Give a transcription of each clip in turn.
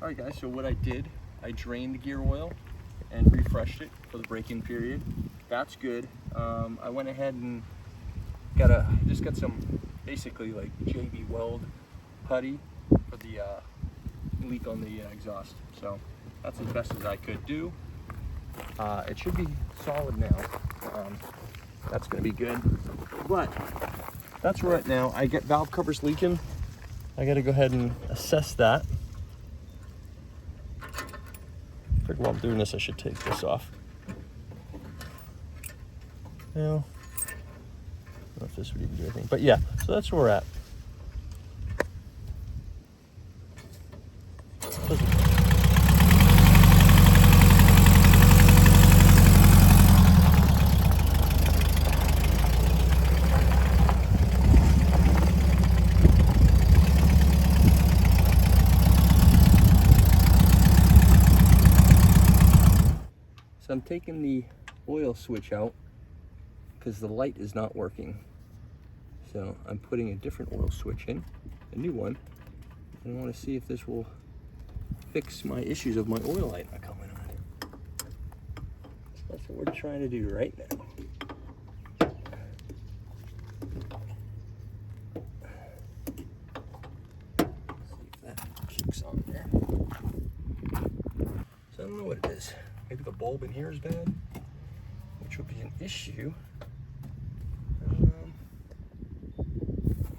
Alright guys, so what I did, I drained the gear oil and refreshed it for the break-in period. That's good. I went ahead and just got some basically like JB Weld putty for the leak on the exhaust. So that's as best as I could do. It should be solid now. That's going to be good. But that's right now. I get valve covers leaking. I got to go ahead and assess that. I figure while I'm doing this, I should take this off. Well, I don't know if this would even do anything, but yeah, so that's where we're at. So I'm taking the oil switch out because the light is not working. So I'm putting a different oil switch in, a new one. And I want to see if this will fix my issues of my oil light not coming on. So that's what we're trying to do right now. See if that kicks on there. So I don't know what it is. Maybe the bulb in here is bad, which would be an issue. I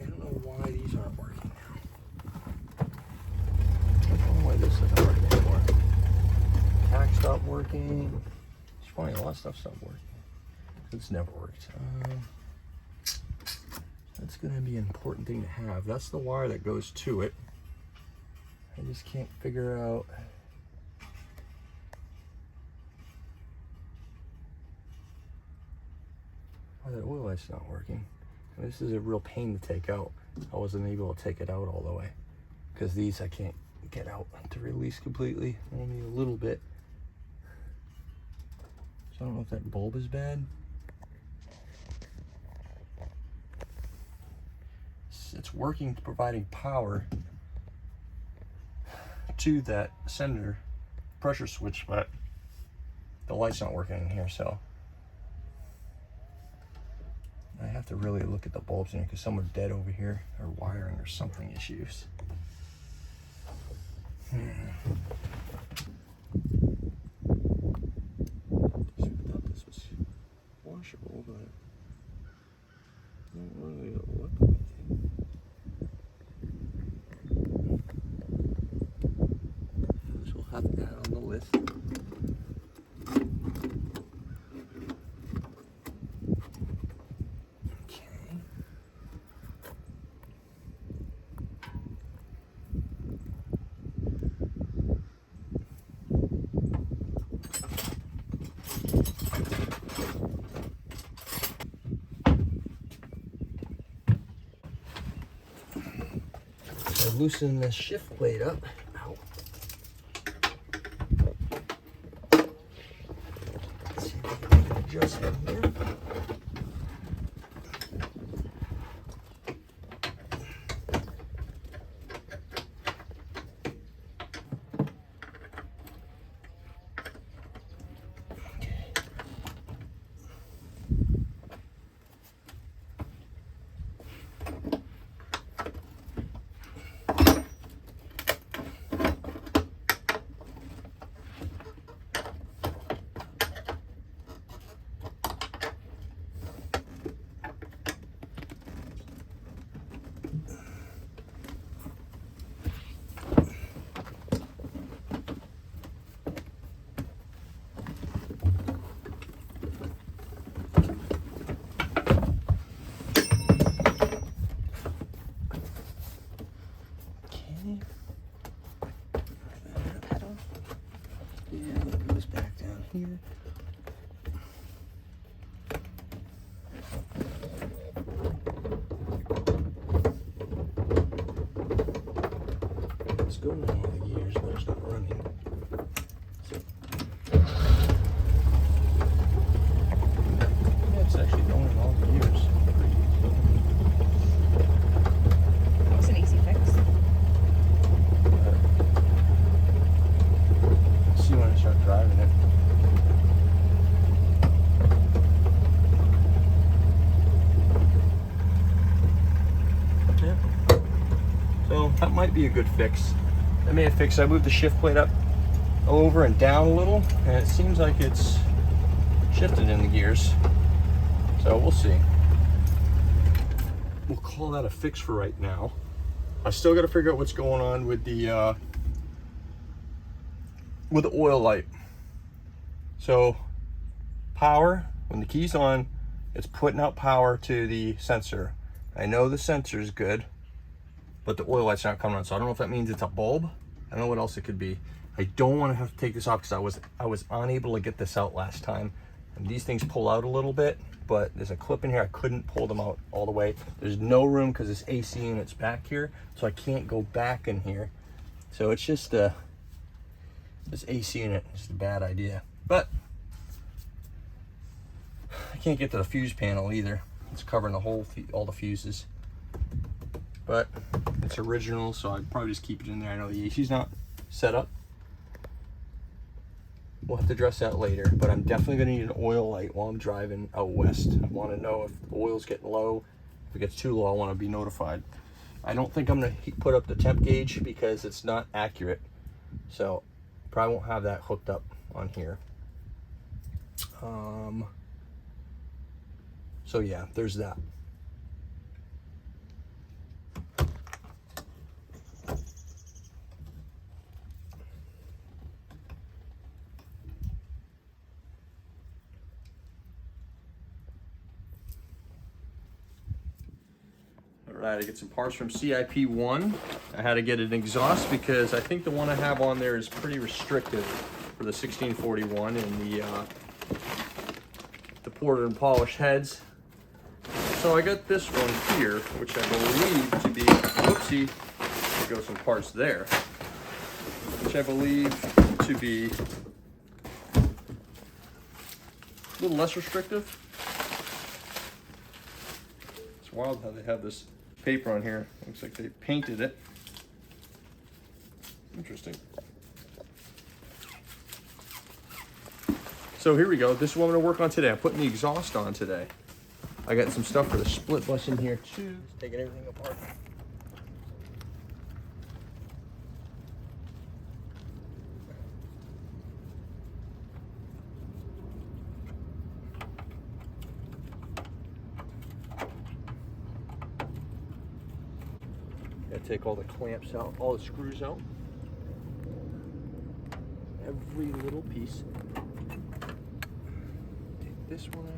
don't know why these aren't working now. I don't know why this isn't working anymore. Tack stopped working. It's funny, a lot of stuff stopped working. It's never worked. That's going to be an important thing to have. That's the wire that goes to it. I just can't figure out. Why the oil light's not working. This is a real pain to take out. I wasn't able to take it out all the way because these I can't get out to release completely, only a little bit. So I don't know if that bulb is bad. It's working, providing power to that sender pressure switch, but the light's not working in here, so I have to really look at the bulbs in here because some are dead over here, or wiring or something issues. I thought this was washable, but I don't really look like it. This will have to add on the list. Loosen the shift plate up. Ow. Let's see if we can make an adjustment here. Here. It's going on all the gears, but it's not running. So yeah, it's actually going on all the gears. It's an easy fix. Yeah. So that might be a good fix. That may have fixed. I moved the shift plate up over and down a little, and it seems like it's shifted in the gears. So we'll see. We'll call that a fix for right now. I still got to figure out what's going on with the oil light. So power, when the key's on, it's putting out power to the sensor. I know the sensor is good, but the oil light's not coming on. So I don't know if that means it's a bulb. I don't know what else it could be. I don't want to have to take this off because I was unable to get this out last time. And these things pull out a little bit, but there's a clip in here. I couldn't pull them out all the way. There's no room because this AC unit's back here, so I can't go back in here. So it's just this AC unit is a bad idea. But I can't get to the fuse panel either. It's covering the whole all the fuses. But it's original, so I'd probably just keep it in there. I know the AC's not set up. We'll have to address that later, but I'm definitely gonna need an oil light while I'm driving out west. I wanna know if the oil's getting low. If it gets too low, I wanna be notified. I don't think I'm gonna put up the temp gauge because it's not accurate. So probably won't have that hooked up on here. So yeah, there's that. Alright, I get some parts from CIP1. I had to get an exhaust because I think the one I have on there is pretty restrictive for the 1641 and the ported and polished heads. So I got this one here, which I believe to be, whoopsie, there goes some parts there, which I believe to be a little less restrictive. It's wild how they have this paper on here. Looks like they painted it. Interesting. So here we go. This is what I'm gonna work on today. I'm putting the exhaust on today. I got some stuff for the split bus in here too. Just taking everything apart. Gotta take all the clamps out, all the screws out. Every little piece. Take this one out.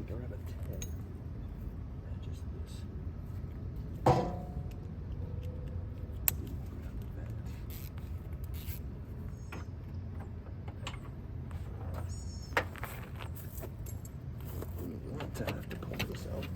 Grab a 10. Just this. I have to pull this out.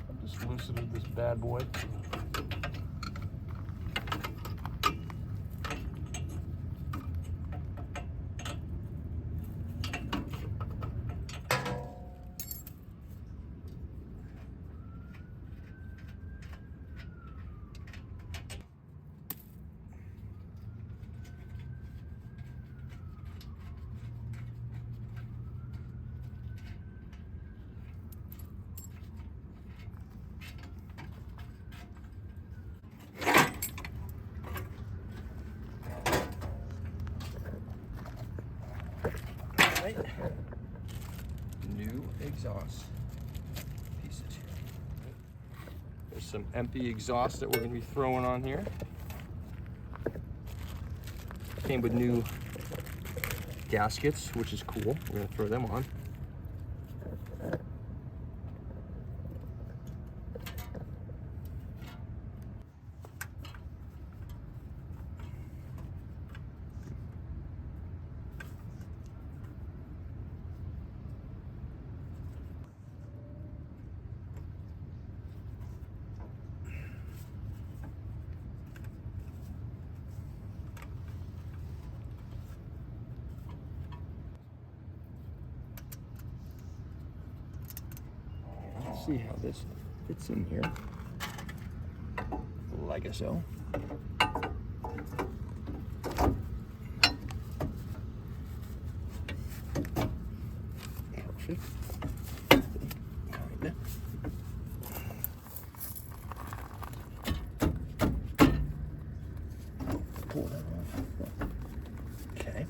I've just loosened this bad boy. right, new exhaust pieces here. There's some empty exhaust that we're going to be throwing on here. Came with new gaskets, which is cool. We're going to throw them on. Let's see how this fits in here. Like so. Perfect. Kinda. Pull that off. Okay.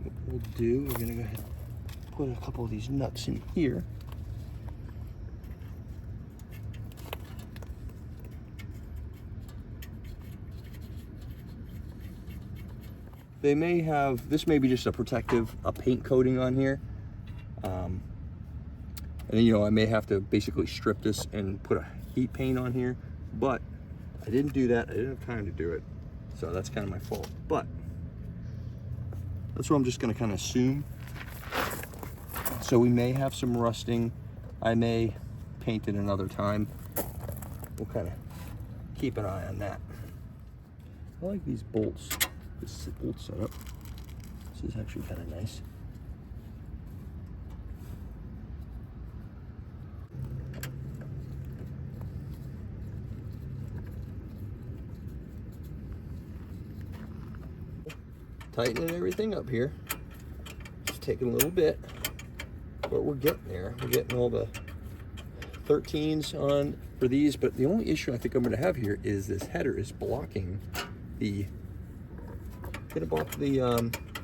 What we'll do, we're gonna go ahead and put a couple of these nuts in here. They may have, this may be just a paint coating on here. And you know, I may have to basically strip this and put a heat paint on here, but I didn't do that. I didn't have time to do it. So that's kind of my fault, but that's what I'm just gonna kind of assume. So we may have some rusting. I may paint it another time. We'll kind of keep an eye on that. I like these bolts. This bolt setup. This is actually kind of nice. Tightening everything up here. It's taking a little bit, but we're getting there. We're getting all the 13s on for these, but the only issue I think I'm going to have here is this header is blocking the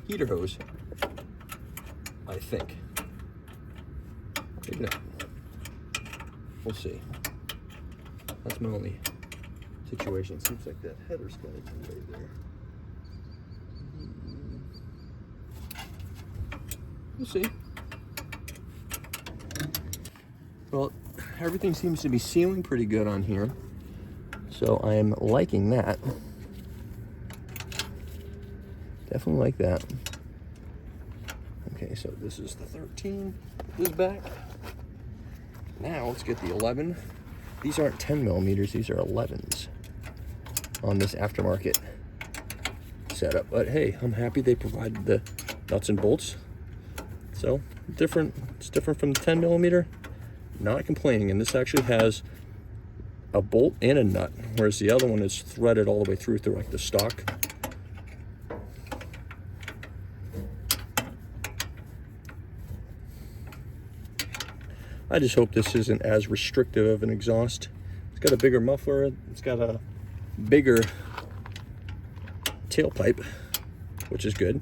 heater hose, I think. Maybe not. We'll see. That's my only situation. Seems like that header's got to be right there. We'll see. Well, everything seems to be sealing pretty good on here, so I am liking that. Definitely like that. Okay, so this is the 13. This back. Now let's get the 11. These aren't 10 millimeters. These are 11s on this aftermarket setup. But hey, I'm happy they provided the nuts and bolts. So different. It's different from the 10 millimeter. Not complaining. And this actually has a bolt and a nut, whereas the other one is threaded all the way through like the stock. I just hope this isn't as restrictive of an exhaust. It's got a bigger muffler, it's got a bigger tailpipe, which is good.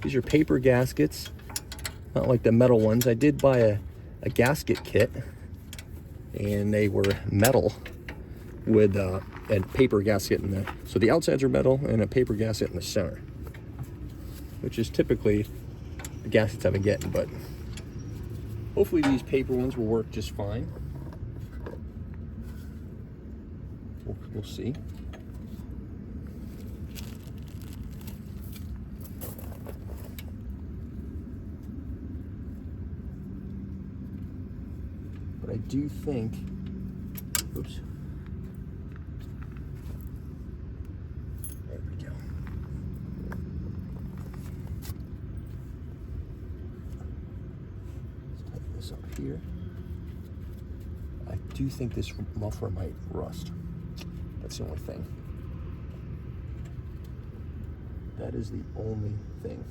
These are paper gaskets, not like the metal ones. I did buy a gasket kit, and they were metal with a paper gasket in there. So the outsides are metal and a paper gasket in the center, which is typically the gaskets I've been getting, but hopefully these paper ones will work just fine. We'll see. But I do think, oops. There we go. Let's tighten this up here. I do think this muffler might rust. That's the only thing. That is the only thing.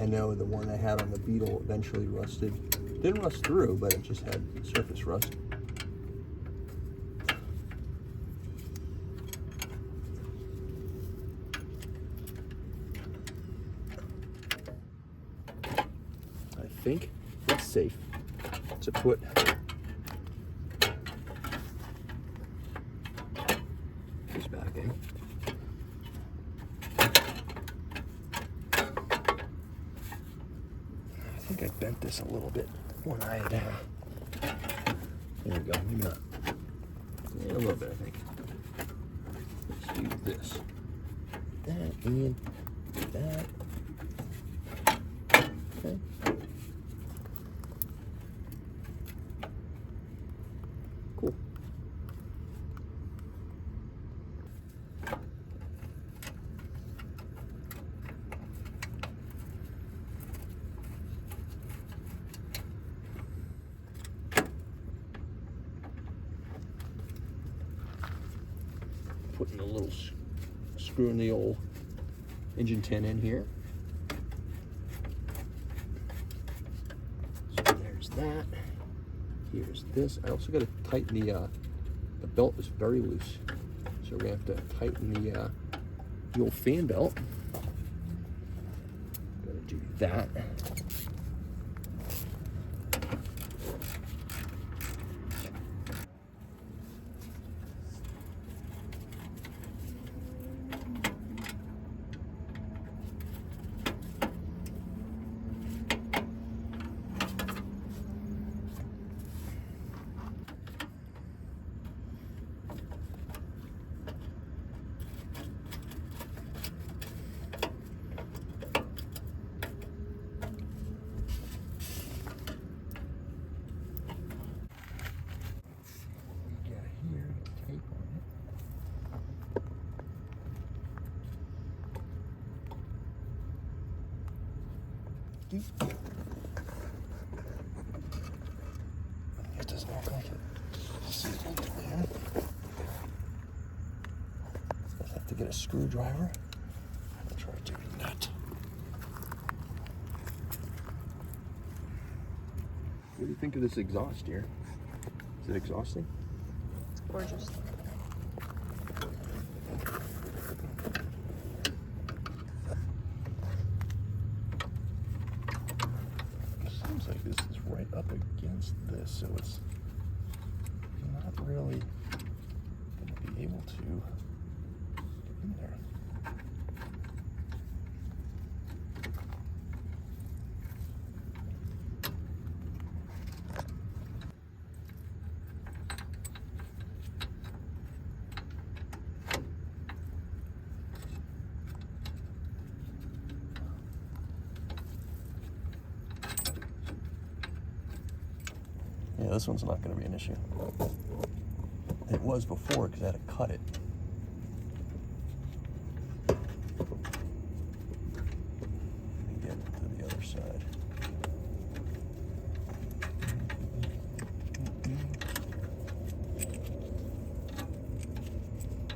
I know the one I had on the Beetle eventually rusted. Didn't rust through, but it just had surface rust. I think it's safe to put this back in. I think I bent this a little bit when I had, there we go, maybe not. Yeah, a little bit, I think. Let's do this. That and that. Okay. Cool. Putting a little screw in the old engine tin in here. So there's that. Here's this. I also got to tighten the belt is very loose, so we're gonna have to tighten the old fan belt. Gotta do that. It doesn't look like it. I have to get a screwdriver and try to do that. What do you think of this exhaust here? Is it exhausting? It's gorgeous. Seems like this is right up against this, so it's not really going to be able to get in there. Yeah, this one's not going to be an issue. It was before because I had to cut it. And get to the other side.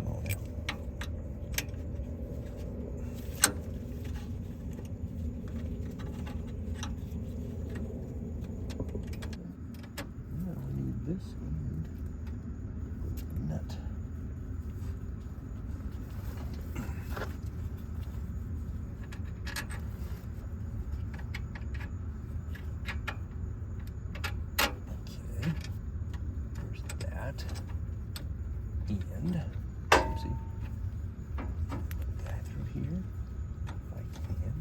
Oh, yeah. This and nut. Okay, there's that. And see, put that through here if I can.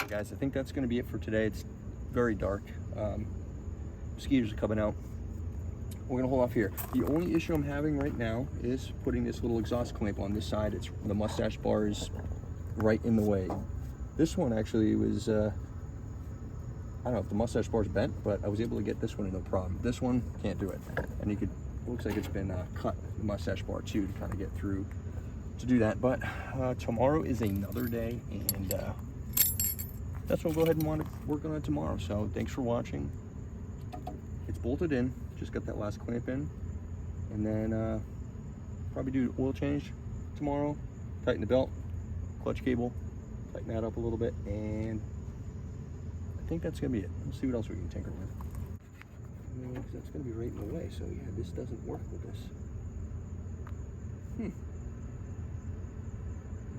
Guys, I think that's going to be it for today. It's very dark. Mosquitoes are coming out. We're going to hold off here. The only issue I'm having right now is putting this little exhaust clamp on this side. It's the mustache bar is right in the way. This one actually was, I don't know if the mustache bar is bent, but I was able to get this one no problem. This one, can't do it. And you could, looks like it's been cut, the mustache bar too, to kind of get through to do that. But tomorrow is another day, and that's what we'll go ahead and want to work on it tomorrow. So thanks for watching. It's bolted in, just got that last clamp in, and then probably do oil change tomorrow, tighten the belt, clutch cable, tighten that up a little bit, and I think that's gonna be it. We'll see what else we can tinker with. That's gonna be right in the way, so yeah, this doesn't work with this.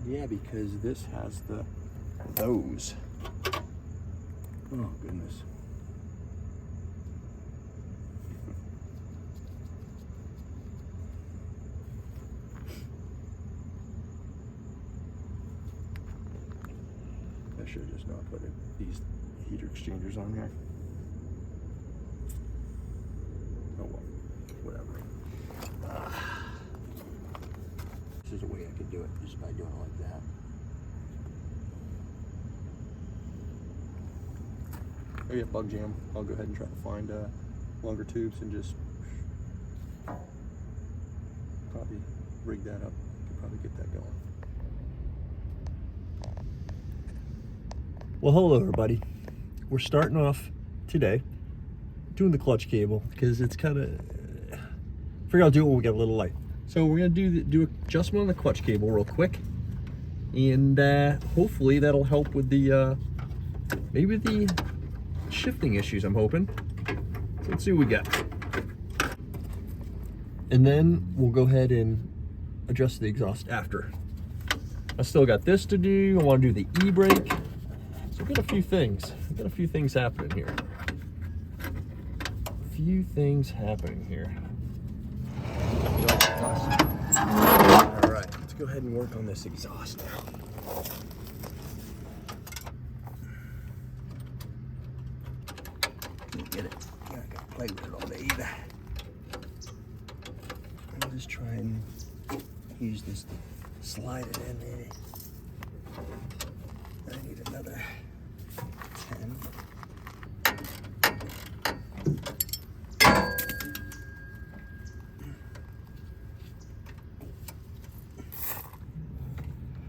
Yeah, because this has those. Oh goodness. I should have just not put these heater exchangers on there. Oh well, whatever. This is a way I could do it, just by doing it like that. Oh yeah, bug jam. I'll go ahead and try to find longer tubes and just probably rig that up. Could probably get that going. Well, hello everybody. We're starting off today doing the clutch cable because it's kind of, figure I'll do it when we get a little light. So we're gonna do adjustment on the clutch cable real quick, and hopefully that'll help with the maybe the shifting issues, I'm hoping. So let's see what we got. And then we'll go ahead and adjust the exhaust after. I still got this to do. I want to do the e-brake. So we've got a few things. We've got a few things happening here. All right, let's go ahead and work on this exhaust now. Get it. You're not gonna play with it all day either. I'll just try and use this to slide it in maybe. I need another 10.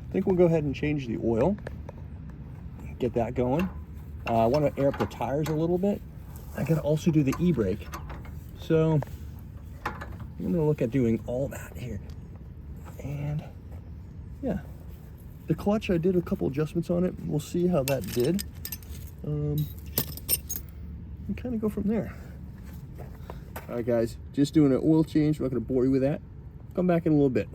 I think we'll go ahead and change the oil, get that going. I want to air up the tires a little bit. I gotta also do the e-brake. So I'm gonna look at doing all that here. And yeah, the clutch, I did a couple adjustments on it. We'll see how that did. And kind of go from there. All right guys, just doing an oil change. I'm not gonna bore you with that. Come back in a little bit.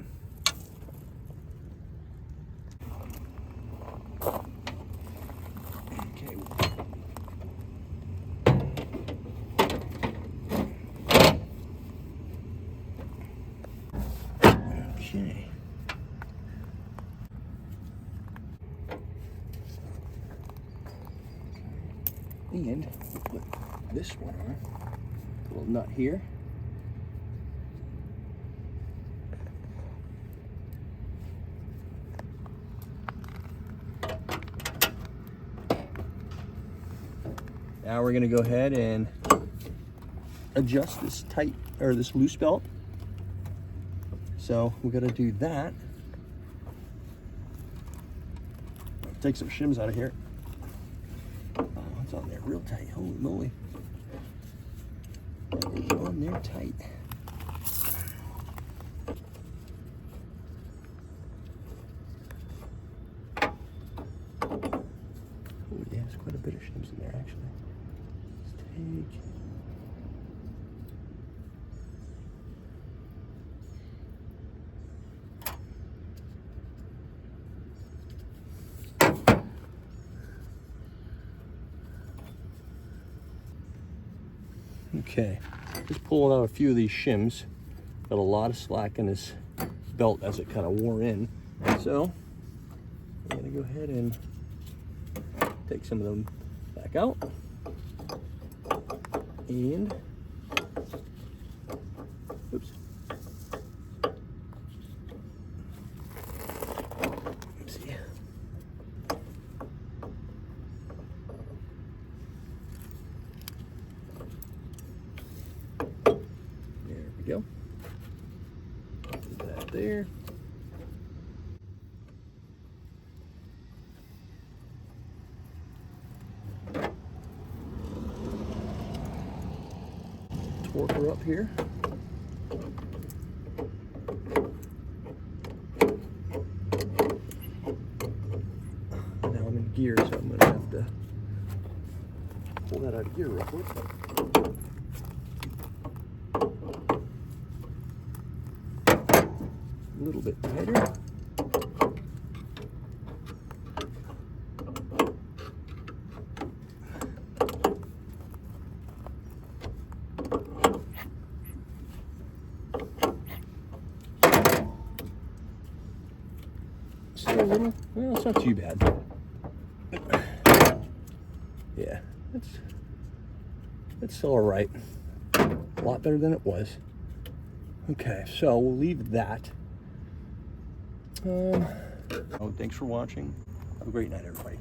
Okay. And we'll put this one on. A little nut here. Now we're going to go ahead and adjust this tight, or this loose belt. So we're going to do that. Take some shims out of here. Oh, it's on there real tight. Holy moly. It's on there tight. Oh yeah, there's quite a bit of shims in there actually. Let's take... Okay, just pulling out a few of these shims. Got a lot of slack in this belt as it kind of wore in. So I'm gonna go ahead and take some of them back out. And oops. Oopsie. There we go. Put that there. torque her up here. Now I'm in gear, so I'm going to have to pull that out of gear real quick. A little bit tighter. Still a little, well, it's not too bad. Yeah, it's still all right. A lot better than it was. Okay, so we'll leave that. Thanks for watching. Have a great night, everybody.